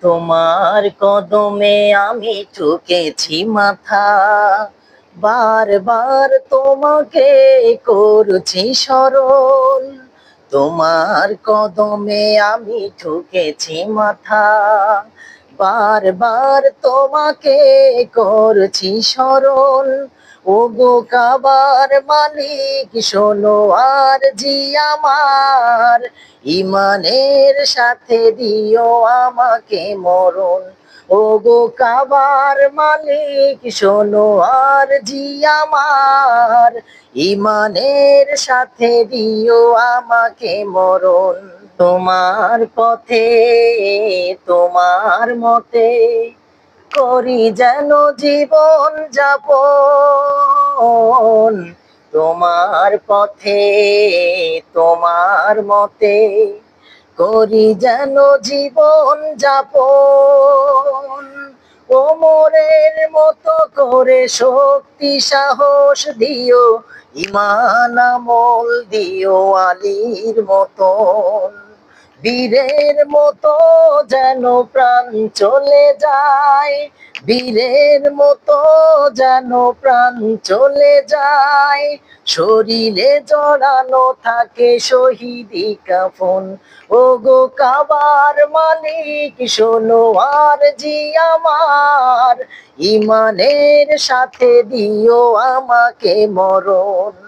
তোমার কদমে আমি ঠুকেছি মাথা, বারবার তোমাকে করছি স্মরণ। তোমার কদমে আমি ঠুকেছি মাথা, বারবার তোমাকে করছি স্মরণ। ওগো কাবার মালিক শোনো আর জি আমার, ইমানের সাথে দিও আমাকে মরণ। ওগো কাবার মালিক শোনো আর জি আমার, ইমানের সাথে দিও আমাকে মরণ। তোমার পথে তোমার মতে করি যেন জীবন যাপন। তোমার পথে তোমার মতে করি যেন জীবন যাপন। ওমরের মতো করে শক্তি সাহস দিও, ইমান আমল দিও আলীর মতন। বীরের মতো যেন প্রাণ চলে যায়, বীরের মতো যেন প্রাণ চলে যায়, শরীরে জড়ানো থাকে শহীদি কাফন। ওগো কাবার মালিক শোনো আর জি আমার, ইমানের সাথে দিও আমাকে মরণ।